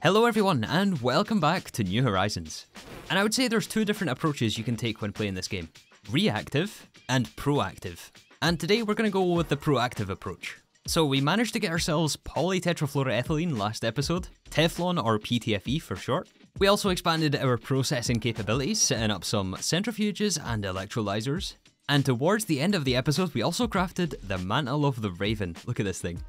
Hello everyone and welcome back to New Horizons. And I would say there's two different approaches you can take when playing this game. Reactive and proactive. And today we're going to go with the proactive approach. So we managed to get ourselves polytetrafluoroethylene last episode, Teflon or PTFE for short. We also expanded our processing capabilities, setting up some centrifuges and electrolyzers. And towards the end of the episode, we also crafted the Mantle of the Raven. Look at this thing.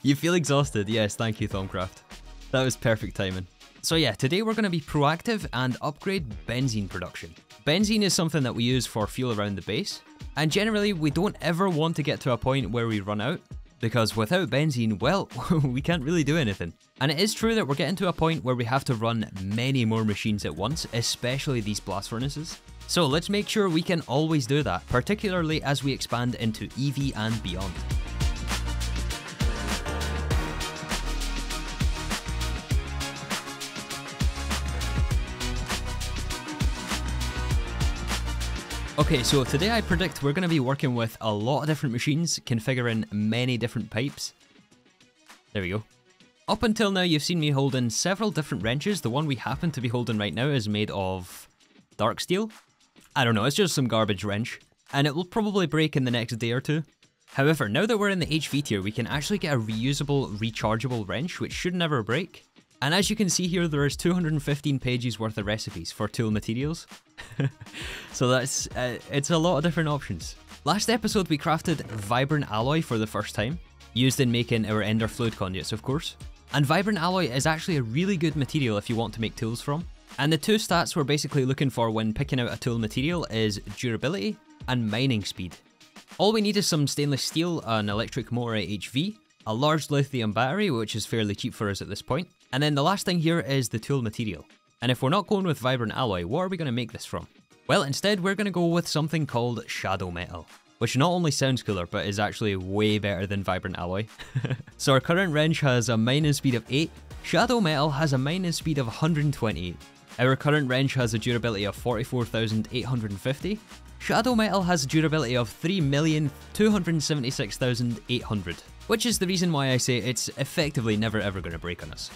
You feel exhausted? Yes, thank you, Thaumcraft. That was perfect timing. So yeah, today we're going to be proactive and upgrade benzene production. Benzene is something that we use for fuel around the base, and generally we don't ever want to get to a point where we run out, because without benzene, well, we can't really do anything. And it is true that we're getting to a point where we have to run many more machines at once, especially these blast furnaces. So let's make sure we can always do that, particularly as we expand into EV and beyond. Okay, so today I predict we're going to be working with a lot of different machines, configuring many different pipes. There we go. Up until now you've seen me holding several different wrenches. The one we happen to be holding right now is made of dark steel. I don't know, it's just some garbage wrench, and it will probably break in the next day or two. However, now that we're in the HV tier, we can actually get a reusable, rechargeable wrench, which should never break. And as you can see here, there is 215 pages worth of recipes for tool materials. So that's, it's a lot of different options. Last episode we crafted vibrant alloy for the first time, used in making our ender fluid conduits of course. And vibrant alloy is actually a really good material if you want to make tools from. And the two stats we're basically looking for when picking out a tool material is durability and mining speed. All we need is some stainless steel, an electric motor at HV, a large lithium battery which is fairly cheap for us at this point, and then the last thing here is the tool material. And if we're not going with vibrant alloy, what are we going to make this from? Well, instead we're going to go with something called shadow metal, which not only sounds cooler, but is actually way better than vibrant alloy. So our current wrench has a mining speed of 8, shadow metal has a mining speed of 128. Our current wrench has a durability of 44,850. Shadow metal has a durability of 3,276,800, which is the reason why I say it's effectively never ever going to break on us.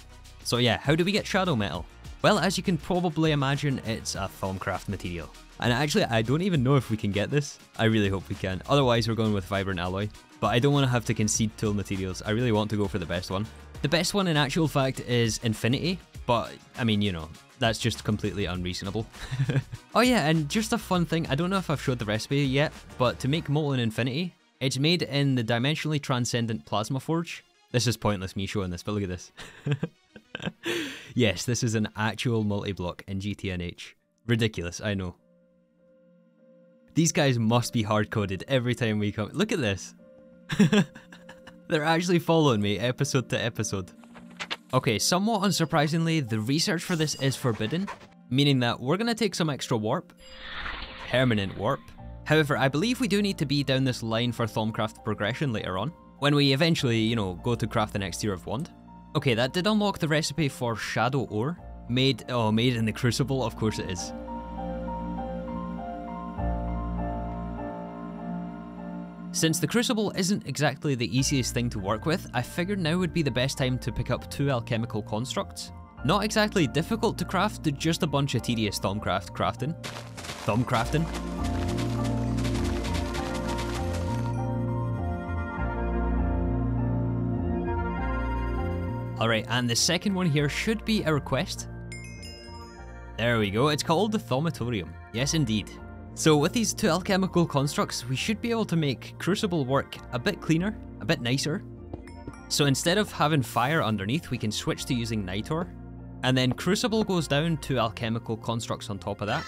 So yeah, how do we get shadow metal? Well, as you can probably imagine, it's a Thaumcraft material. And actually, I don't even know if we can get this. I really hope we can. Otherwise, we're going with vibrant alloy. But I don't want to have to concede tool materials. I really want to go for the best one. The best one in actual fact is infinity. But, I mean, you know, that's just completely unreasonable. Oh yeah, and just a fun thing. I don't know if I've showed the recipe yet, but to make molten infinity, it's made in the dimensionally transcendent plasma forge. This is pointless me showing this, but look at this. Yes, this is an actual multi-block in GTNH. Ridiculous, I know. These guys must be hard-coded every time we come. Look at this. They're actually following me episode to episode. Okay, somewhat unsurprisingly, the research for this is forbidden, meaning that we're going to take some extra warp. Permanent warp. However, I believe we do need to be down this line for Thaumcraft progression later on, when we eventually, you know, go to craft the next tier of wand. Okay, that did unlock the recipe for shadow ore. Made in the crucible, of course it is. Since the crucible isn't exactly the easiest thing to work with, I figured now would be the best time to pick up two alchemical constructs. Not exactly difficult to craft, just a bunch of tedious Thaumcrafting. Alright, and the second one here should be a request. There we go, it's called the Thaumatorium. Yes indeed. So with these two alchemical constructs, we should be able to make crucible work a bit cleaner, a bit nicer. So instead of having fire underneath, we can switch to using nitor. And then crucible goes down, two alchemical constructs on top of that.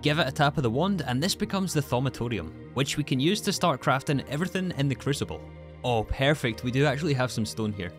Give it a tap of the wand, and this becomes the Thaumatorium, which we can use to start crafting everything in the crucible. Oh perfect, we do actually have some stone here.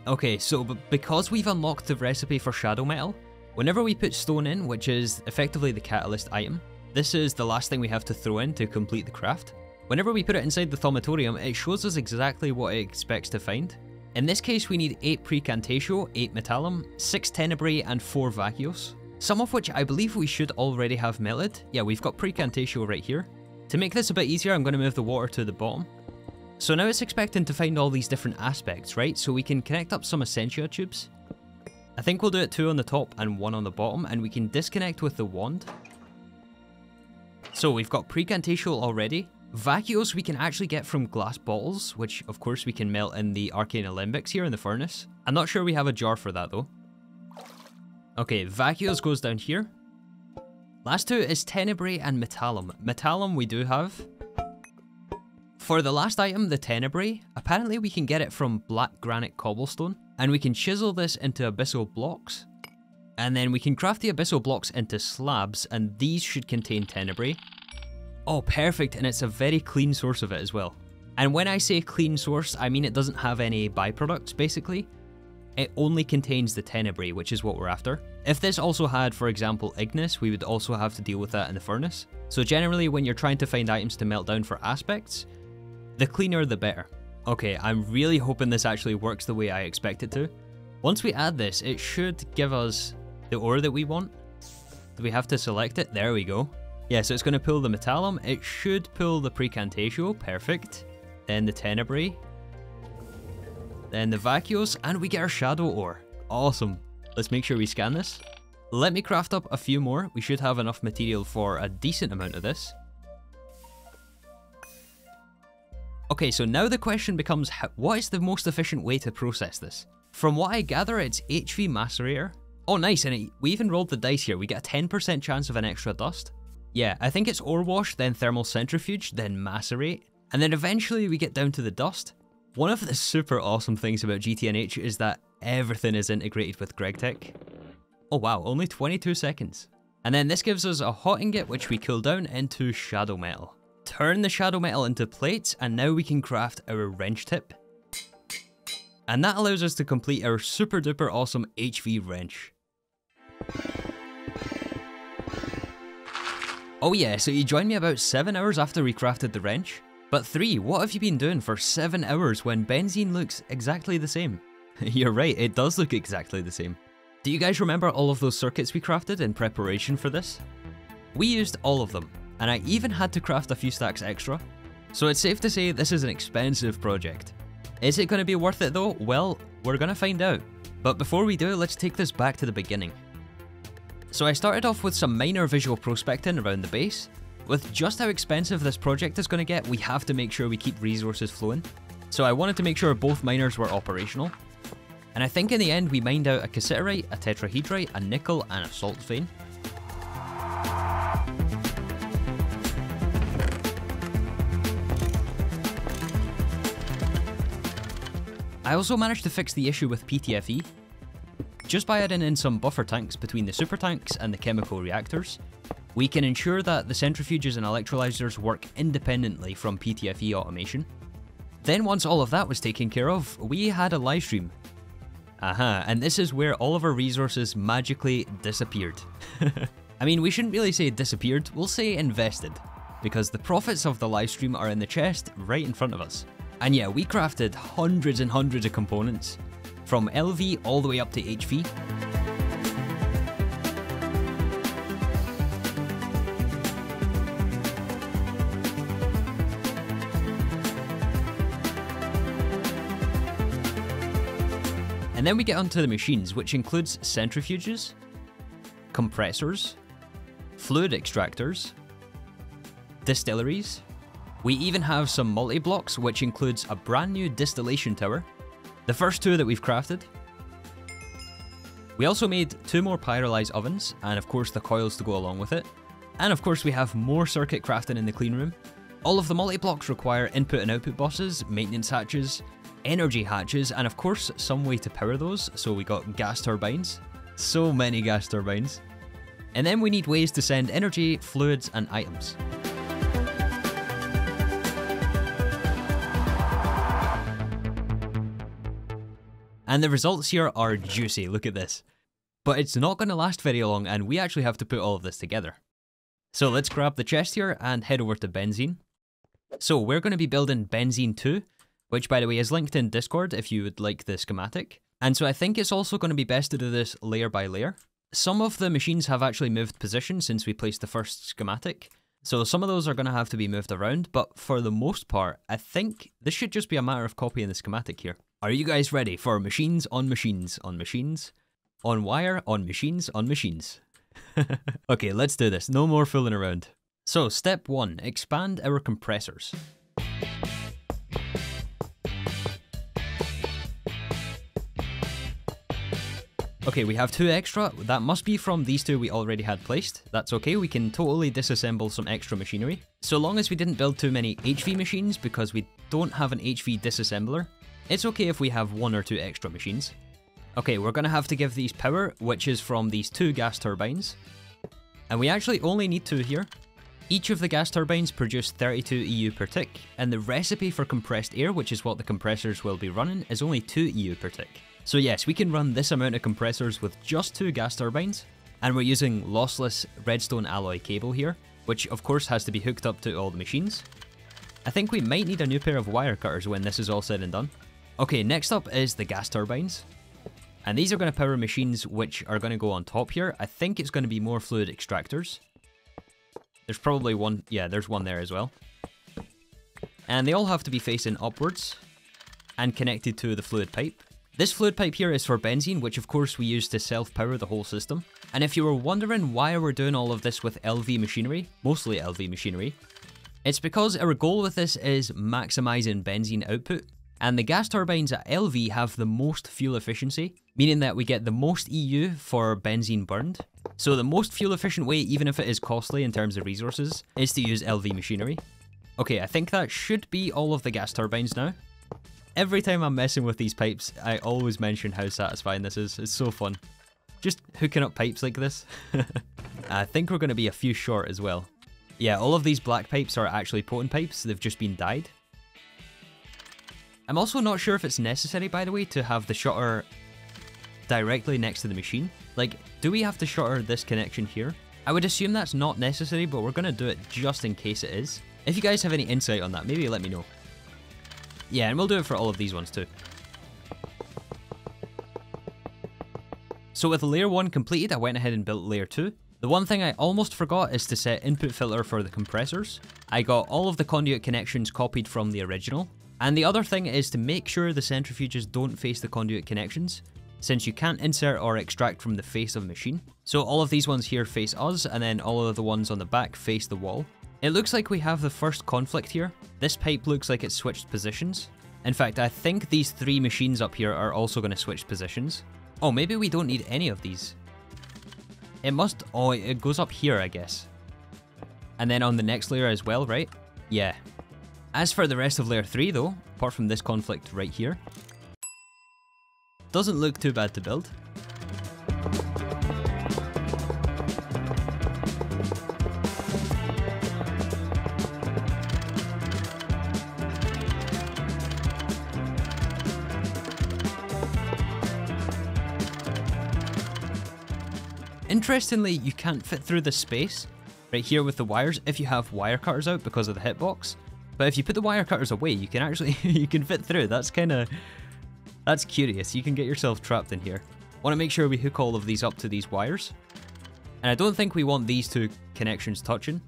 Okay, so because we've unlocked the recipe for shadow metal, whenever we put stone in, which is effectively the catalyst item, this is the last thing we have to throw in to complete the craft. Whenever we put it inside the Thaumatorium, it shows us exactly what it expects to find. In this case, we need 8 precantatio, 8 metallum, 6 tenebrae, and 4 vacuos. Some of which I believe we should already have melted. Yeah, we've got precantatio right here. To make this a bit easier, I'm going to move the water to the bottom. So now it's expecting to find all these different aspects, right? So we can connect up some Essentia tubes. I think we'll do it 2 on the top and 1 on the bottom, and we can disconnect with the wand. So we've got Precantatial already. Vacuos we can actually get from glass bottles, which of course we can melt in the Arcane Alembics here in the furnace. I'm not sure we have a jar for that though. Okay, Vacuos goes down here. Last 2 is Tenebrae and Metallum. Metallum we do have. For the last item, the Tenebrae, apparently we can get it from black granite cobblestone, and we can chisel this into abyssal blocks. And then we can craft the abyssal blocks into slabs, and these should contain Tenebrae. Oh, perfect, and it's a very clean source of it as well. And when I say clean source, I mean it doesn't have any byproducts, basically. It only contains the Tenebrae, which is what we're after. If this also had, for example, Ignis, we would also have to deal with that in the furnace. So generally, when you're trying to find items to melt down for aspects, the cleaner the better. Okay, I'm really hoping this actually works the way I expect it to. Once we add this, it should give us the ore that we want. Do we have to select it? There we go. Yeah, so it's going to pull the Metallum. It should pull the Precantatio. Perfect. Then the Tenebrae. Then the Vacuos, and we get our Shadow ore. Awesome. Let's make sure we scan this. Let me craft up a few more. We should have enough material for a decent amount of this. Okay, so now the question becomes, what is the most efficient way to process this? From what I gather, it's HV Macerator. Oh nice, and we even rolled the dice here. We get a 10% chance of an extra dust. Yeah, I think it's ore wash, then thermal centrifuge, then macerate, and then eventually we get down to the dust. One of the super awesome things about GTNH is that everything is integrated with Gregtech. Oh wow, only 22 seconds. And then this gives us a hot ingot which we cool down into shadow metal. Turn the shadow metal into plates, and now we can craft our wrench tip. And that allows us to complete our super duper awesome HV wrench. Oh yeah, so you joined me about 7 hours after we crafted the wrench. But 3, what have you been doing for 7 hours when benzene looks exactly the same? You're right, it does look exactly the same. Do you guys remember all of those circuits we crafted in preparation for this? We used all of them, and I even had to craft a few stacks extra. So it's safe to say this is an expensive project. Is it going to be worth it though? Well, we're going to find out. But before we do, let's take this back to the beginning. So I started off with some minor visual prospecting around the base. With just how expensive this project is going to get, we have to make sure we keep resources flowing. So I wanted to make sure both miners were operational. And I think in the end we mined out a cassiterite, a tetrahedrite, a nickel, and a salt vein. I also managed to fix the issue with PTFE, just by adding in some buffer tanks between the super tanks and the chemical reactors. We can ensure that the centrifuges and electrolyzers work independently from PTFE automation. Then once all of that was taken care of, we had a live stream. And this is where all of our resources magically disappeared. I mean, we shouldn't really say disappeared, we'll say invested, because the profits of the live stream are in the chest right in front of us. And yeah, we crafted hundreds and hundreds of components, from LV all the way up to HV. And then we get onto the machines, which includes centrifuges, compressors, fluid extractors, distilleries. We even have some multi-blocks, which includes a brand new distillation tower, the first 2 that we've crafted. We also made 2 more Pyrolyse Ovens, and of course the coils to go along with it. And of course we have more circuit crafting in the clean room. All of the multi-blocks require input and output buses, maintenance hatches, energy hatches, and of course some way to power those, so we got gas turbines. So many gas turbines. And then we need ways to send energy, fluids, and items. And the results here are juicy, look at this. But it's not going to last very long, and we actually have to put all of this together. So let's grab the chest here and head over to Benzene. So we're going to be building Benzene 2, which by the way is linked in Discord if you would like the schematic. And so I think it's also going to be best to do this layer by layer. Some of the machines have actually moved position since we placed the first schematic, so some of those are going to have to be moved around, but for the most part, I think this should just be a matter of copying the schematic here. Are you guys ready for machines on machines on machines On wire, on machines, on machines. Okay, let's do this. No more fooling around. So, step 1. Expand our compressors. Okay, we have 2 extra. That must be from these 2 we already had placed. That's okay, we can totally disassemble some extra machinery. So long as we didn't build too many HV machines, because we don't have an HV disassembler, it's okay if we have 1 or 2 extra machines. Okay, we're gonna have to give these power, which is from these 2 gas turbines. And we actually only need 2 here. Each of the gas turbines produce 32 EU per tick, and the recipe for compressed air, which is what the compressors will be running, is only 2 EU per tick. So yes, we can run this amount of compressors with just 2 gas turbines, and we're using lossless redstone alloy cable here, which of course has to be hooked up to all the machines. I think we might need a new pair of wire cutters when this is all said and done. Okay, next up is the gas turbines. And these are going to power machines which are going to go on top here. I think it's going to be more fluid extractors. There's probably one, yeah, there's one there as well. And they all have to be facing upwards and connected to the fluid pipe. This fluid pipe here is for benzene, which of course we use to self-power the whole system. And if you were wondering why we're doing all of this with LV machinery, mostly LV machinery, it's because our goal with this is maximizing benzene output. And the gas turbines at LV have the most fuel efficiency, meaning that we get the most EU for benzene burned. So the most fuel efficient way, even if it is costly in terms of resources, is to use LV machinery. Okay, I think that should be all of the gas turbines now. Every time I'm messing with these pipes, I always mention how satisfying this is. It's so fun. Just hooking up pipes like this. I think we're going to be a few short as well. Yeah, all of these black pipes are actually potent pipes. They've just been dyed. I'm also not sure if it's necessary, by the way, to have the shutter directly next to the machine. Like, do we have to shutter this connection here? I would assume that's not necessary, but we're going to do it just in case it is. If you guys have any insight on that, maybe let me know. Yeah, and we'll do it for all of these ones too. So with layer 1 completed, I went ahead and built layer 2. The one thing I almost forgot is to set input filter for the compressors. I got all of the conduit connections copied from the original. And the other thing is to make sure the centrifuges don't face the conduit connections, since you can't insert or extract from the face of a machine. So all of these ones here face us, and then all of the ones on the back face the wall. It looks like we have the first conflict here. This pipe looks like it's switched positions. In fact, I think these 3 machines up here are also going to switch positions. Oh, maybe we don't need any of these. It must, oh, it goes up here, I guess. And then on the next layer as well, right? Yeah. As for the rest of layer 3 though, apart from this conflict right here, doesn't look too bad to build. Interestingly, you can't fit through this space right here with the wires if you have wire cutters out because of the hitbox. But if you put the wire cutters away, you can actually you can fit through. That's curious. You can get yourself trapped in here. Want to make sure we hook all of these up to these wires. And I don't think we want these 2 connections touching.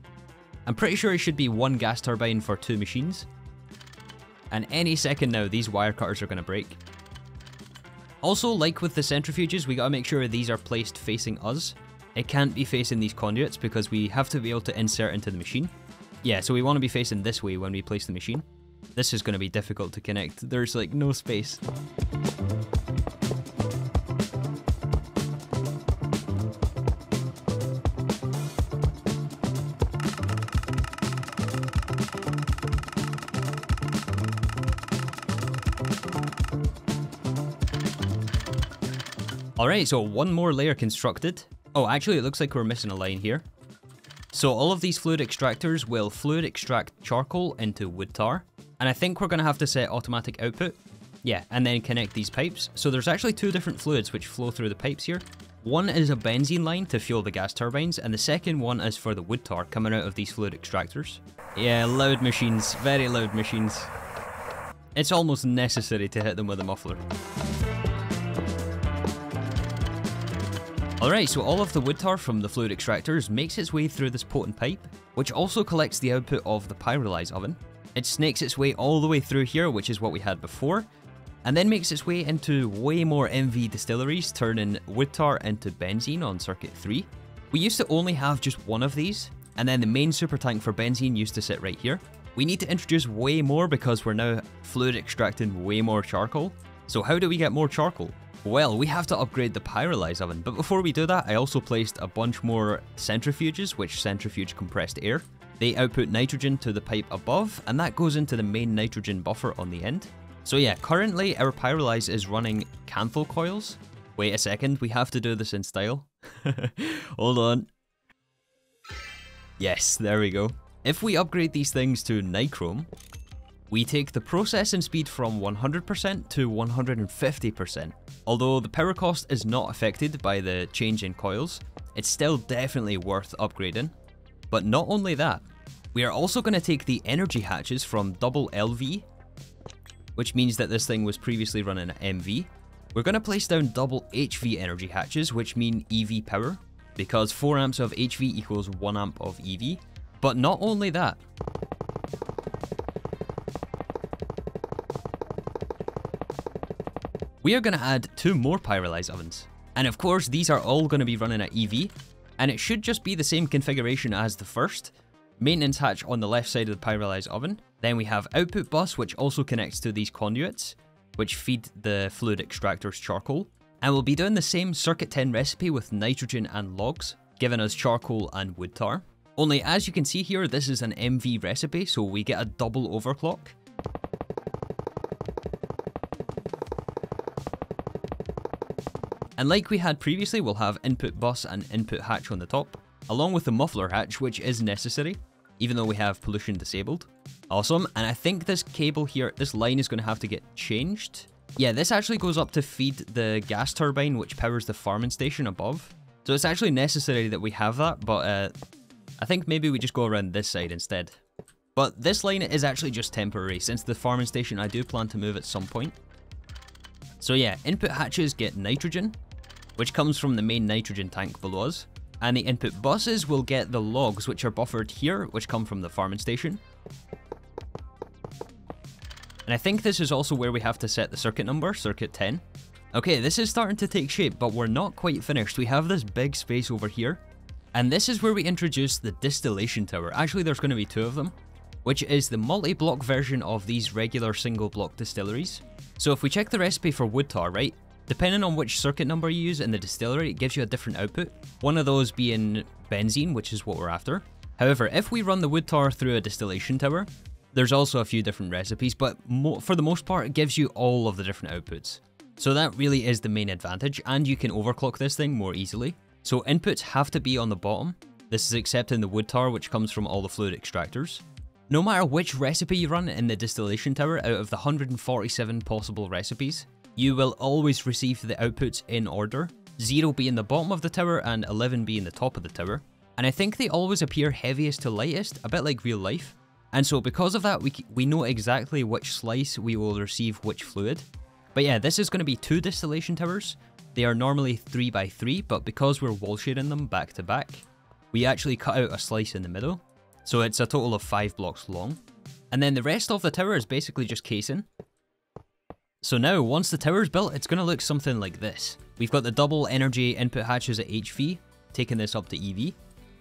I'm pretty sure it should be 1 gas turbine for 2 machines. And any second now, these wire cutters are going to break. Also, like with the centrifuges, we gotta make sure these are placed facing us. It can't be facing these conduits because we have to be able to insert into the machine. Yeah, so we want to be facing this way when we place the machine. This is going to be difficult to connect. There's like no space. Alright, so 1 more layer constructed. Oh, actually it looks like we're missing a line here. So all of these fluid extractors will fluid extract charcoal into wood tar. And I think we're going to have to set automatic output. Yeah, and then connect these pipes. So there's actually 2 different fluids which flow through the pipes here. One is a benzene line to fuel the gas turbines, and the second one is for the wood tar coming out of these fluid extractors. Yeah, loud machines, very loud machines. It's almost necessary to hit them with a muffler. Alright, so all of the wood tar from the fluid extractors makes its way through this potent pipe, which also collects the output of the pyrolyse oven. It snakes its way all the way through here, which is what we had before, and then makes its way into way more MV distilleries, turning wood tar into benzene on circuit 3. We used to only have just one of these, and then the main super tank for benzene used to sit right here. We need to introduce way more because we're now fluid extracting way more charcoal. So how do we get more charcoal? Well, we have to upgrade the pyrolyse oven, but before we do that, I also placed a bunch more centrifuges, which centrifuge compressed air. They output nitrogen to the pipe above, and that goes into the main nitrogen buffer on the end. So yeah, currently our pyrolyse is running Canthal coils. Wait a second, we have to do this in style. Hold on. Yes, there we go. If we upgrade these things to nichrome, we take the processing speed from 100% to 150%. Although the power cost is not affected by the change in coils, it's still definitely worth upgrading. But not only that, we are also going to take the energy hatches from double LV, which means that this thing was previously running at MV. We're going to place down double HV energy hatches, which mean EV power, because 4 amps of HV equals 1 amp of EV. But not only that, we are going to add 2 more pyrolyse ovens. And of course, these are all going to be running at EV, and it should just be the same configuration as the first. Maintenance hatch on the left side of the pyrolyse oven. Then we have output bus, which also connects to these conduits, which feed the fluid extractor's charcoal. And we'll be doing the same circuit 10 recipe with nitrogen and logs, giving us charcoal and wood tar. Only as you can see here, this is an MV recipe, so we get a double overclock. And like we had previously, we'll have input bus and input hatch on the top, along with the muffler hatch, which is necessary, even though we have pollution disabled. Awesome, and I think this cable here, this line is going to have to get changed. Yeah, this actually goes up to feed the gas turbine, which powers the farming station above. So it's actually necessary that we have that, but I think maybe we just go around this side instead. But this line is actually just temporary, since the farming station I do plan to move at some point. So yeah, input hatches get nitrogen, which comes from the main nitrogen tank below us. And the input buses will get the logs, which are buffered here, which come from the farming station. And I think this is also where we have to set the circuit number, circuit 10. Okay, this is starting to take shape, but we're not quite finished. We have this big space over here. And this is where we introduce the Distillation Tower. Actually, there's going to be 2 of them, which is the multi-block version of these regular single-block distilleries. So if we check the recipe for wood tar, right? Depending on which circuit number you use in the distillery, it gives you a different output. One of those being benzene, which is what we're after. However, if we run the wood tar through a distillation tower, there's also a few different recipes, but for the most part, it gives you all of the different outputs. So that really is the main advantage, and you can overclock this thing more easily. So inputs have to be on the bottom. This is except in the wood tar, which comes from all the fluid extractors. No matter which recipe you run in the distillation tower, out of the 147 possible recipes, you will always receive the outputs in order, 0 being the bottom of the tower and 11 being the top of the tower. And I think they always appear heaviest to lightest, a bit like real life. And so because of that, we know exactly which slice we will receive which fluid. But yeah, this is going to be 2 distillation towers. They are normally 3 by 3, but because we're wall shading them back to back, we actually cut out a slice in the middle. So it's a total of 5 blocks long. And then the rest of the tower is basically just casing. So now, once the tower is built, it's going to look something like this. We've got the double energy input hatches at HV, taking this up to EV.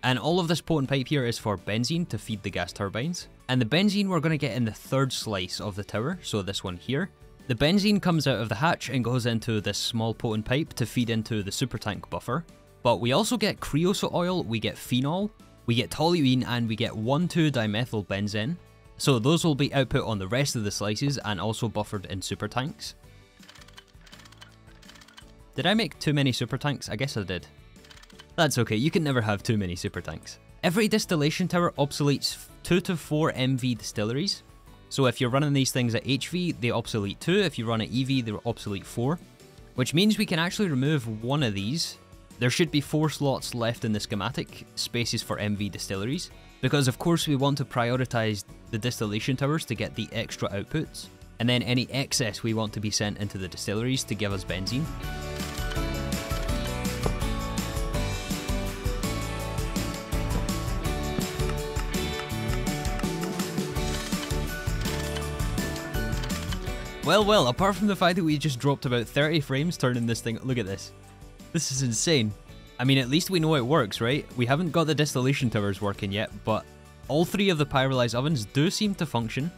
And all of this potent pipe here is for benzene to feed the gas turbines. And the benzene we're going to get in the 3rd slice of the tower, so this one here. The benzene comes out of the hatch and goes into this small potent pipe to feed into the super tank buffer. But we also get creosote oil, we get phenol, we get toluene, and we get 1,2-dimethyl benzene. So those will be output on the rest of the slices and also buffered in super tanks. Did I make too many super tanks? I guess I did. That's okay, you can never have too many super tanks. Every distillation tower obsoletes 2 to 4 MV distilleries. So if you're running these things at HV, they obsolete 2. If you run at EV, they're obsolete 4. Which means we can actually remove one of these. There should be 4 slots left in the schematic, spaces for MV distilleries. Because of course we want to prioritize the distillation towers to get the extra outputs. And then any excess we want to be sent into the distilleries to give us benzene. Well, apart from the fact that we just dropped about 30 frames turning this thing, look at this. This is insane. I mean, at least we know it works, right? We haven't got the Distillation Towers working yet, but all 3 of the Pyrolyse Ovens do seem to function,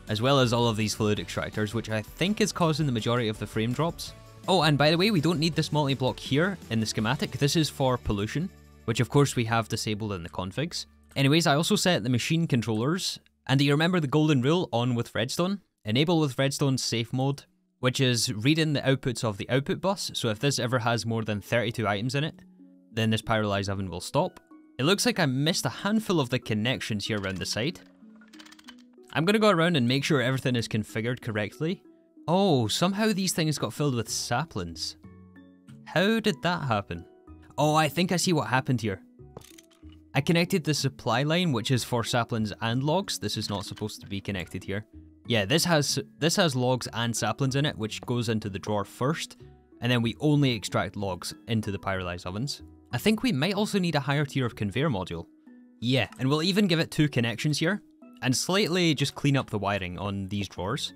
as well as all of these fluid extractors, which I think is causing the majority of the frame drops. Oh, and by the way, we don't need this multi-block here in the schematic. This is for pollution, which of course we have disabled in the configs. Anyways, I also set the machine controllers, and do you remember the golden rule on with redstone? Enable with redstone safe mode, which is reading the outputs of the output bus, so if this ever has more than 32 items in it, then this Pyrolyse oven will stop. It looks like I missed a handful of the connections here around the side. I'm gonna go around and make sure everything is configured correctly. Oh, somehow these things got filled with saplings. How did that happen? Oh, I think I see what happened here. I connected the supply line, which is for saplings and logs. This is not supposed to be connected here. Yeah, this has logs and saplings in it, which goes into the drawer first, and then we only extract logs into the Pyrolyse ovens. I think we might also need a higher tier of conveyor module. Yeah, and we'll even give it 2 connections here, and slightly just clean up the wiring on these drawers.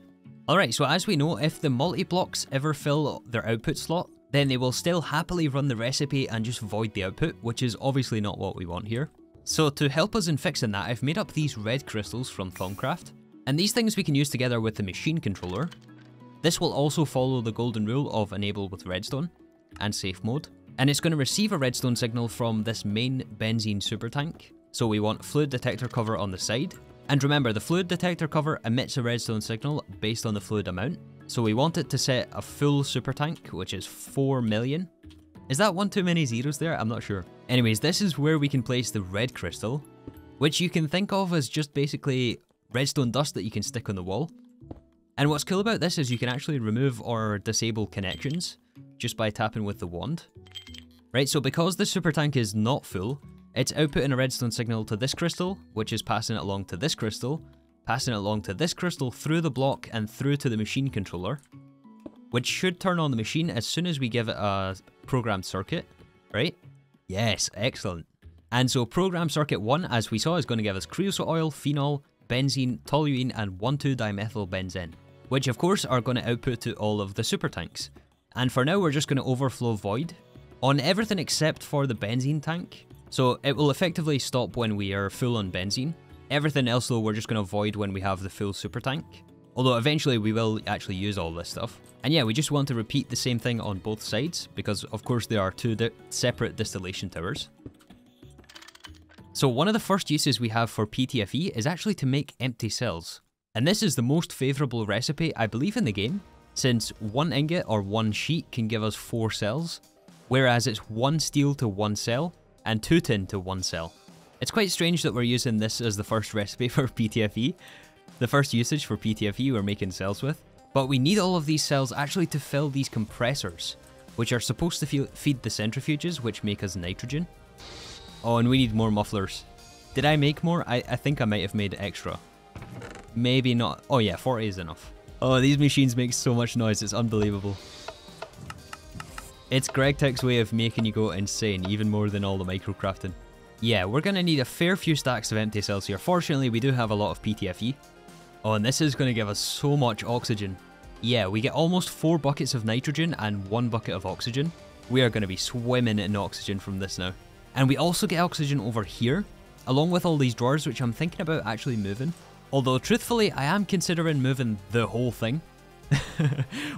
Alright, so as we know, if the multi-blocks ever fill their output slot, then they will still happily run the recipe and just void the output, which is obviously not what we want here. So to help us in fixing that, I've made up these red crystals from Thaumcraft, and these things we can use together with the machine controller. This will also follow the golden rule of enable with redstone and safe mode, and it's going to receive a redstone signal from this main benzene super tank. So we want fluid detector cover on the side. And remember, the fluid detector cover emits a redstone signal based on the fluid amount. So we want it to set a full super tank, which is 4 million. Is that one too many zeros there? I'm not sure. Anyways, this is where we can place the red crystal, which you can think of as just basically redstone dust that you can stick on the wall. And what's cool about this is you can actually remove or disable connections just by tapping with the wand. Right, so because the super tank is not full, it's outputting a redstone signal to this crystal, which is passing it along to this crystal, passing it along to this crystal through the block and through to the machine controller, which should turn on the machine as soon as we give it a programmed circuit, right? Yes, excellent. And so programmed circuit 1, as we saw, is going to give us creosote oil, phenol, benzene, toluene, and 1,2-dimethylbenzene, which of course are going to output to all of the super tanks. And for now, we're just going to overflow void on everything except for the benzene tank. So it will effectively stop when we are full on benzene. Everything else though, we're just going to void when we have the full super tank. Although eventually we will actually use all this stuff. And yeah, we just want to repeat the same thing on both sides, because of course there are 2 separate distillation towers. So one of the first uses we have for PTFE is actually to make empty cells. And this is the most favourable recipe I believe in the game, since 1 ingot or 1 sheet can give us 4 cells, whereas it's 1 steel to 1 cell, and 2 tin to 1 cell. It's quite strange that we're using this as the first recipe for PTFE, the first usage for PTFE we're making cells with, but we need all of these cells actually to fill these compressors, which are supposed to feed the centrifuges, which make us nitrogen. Oh, and we need more mufflers. Did I make more? I think I might have made extra. Maybe not. Oh yeah, 40 is enough. Oh, these machines make so much noise, it's unbelievable. It's Gregtech's way of making you go insane, even more than all the microcrafting. Yeah, we're going to need a fair few stacks of empty cells here. Fortunately, we do have a lot of PTFE. Oh, and this is going to give us so much oxygen. Yeah, we get almost 4 buckets of nitrogen and 1 bucket of oxygen. We are going to be swimming in oxygen from this now. And we also get oxygen over here, along with all these drawers, which I'm thinking about actually moving. Although, truthfully, I am considering moving the whole thing.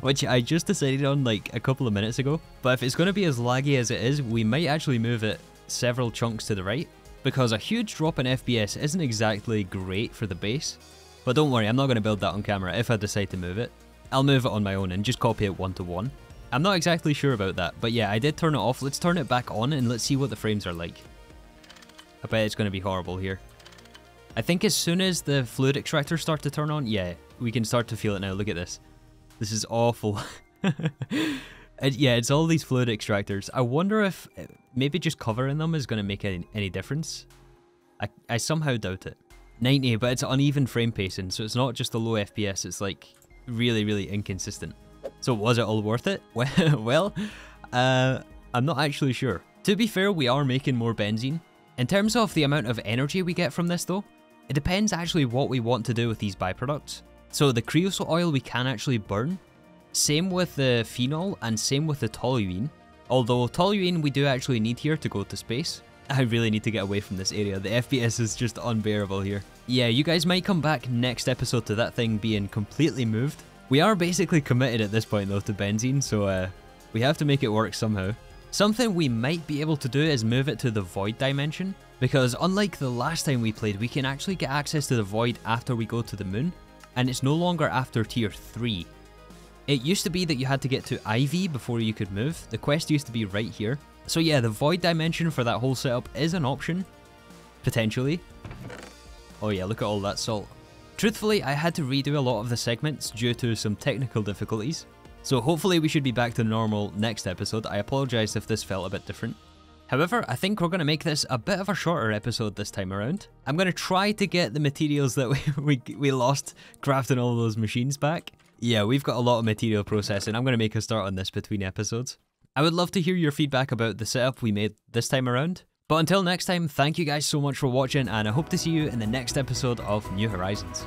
Which I just decided on like a couple of minutes ago. But if it's going to be as laggy as it is, we might actually move it several chunks to the right, because a huge drop in FPS isn't exactly great for the base. But don't worry, I'm not going to build that on camera if I decide to move it. I'll move it on my own and just copy it 1-to-1. I'm not exactly sure about that, but yeah, I did turn it off. Let's turn it back on and let's see what the frames are like. I bet it's going to be horrible here. I think as soon as the fluid extractors start to turn on, yeah, we can start to feel it now. Look at this. This is awful. Yeah, it's all these fluid extractors. I wonder if maybe just covering them is going to make any difference. I somehow doubt it. 90, but it's uneven frame pacing, so it's not just a low FPS, it's like really, really inconsistent. So was it all worth it? Well, I'm not actually sure. To be fair, we are making more benzene. In terms of the amount of energy we get from this though, it depends actually what we want to do with these byproducts. So the creosote oil we can actually burn. Same with the phenol and same with the toluene. Although toluene we do actually need here to go to space. I really need to get away from this area. The FPS is just unbearable here. Yeah, you guys might come back next episode to that thing being completely moved. We are basically committed at this point though to benzene, so we have to make it work somehow. Something we might be able to do is move it to the void dimension, because unlike the last time we played, we can actually get access to the void after we go to the moon, and it's no longer after tier 3. It used to be that you had to get to IV before you could move. The quest used to be right here. So yeah, the void dimension for that whole setup is an option, potentially. Oh yeah, look at all that salt. Truthfully, I had to redo a lot of the segments due to some technical difficulties. So hopefully we should be back to normal next episode. I apologise if this felt a bit different. However, I think we're going to make this a bit of a shorter episode this time around. I'm going to try to get the materials that we lost crafting all those machines back. Yeah, we've got a lot of material processing. I'm going to make a start on this between episodes. I would love to hear your feedback about the setup we made this time around. But until next time, thank you guys so much for watching, and I hope to see you in the next episode of New Horizons.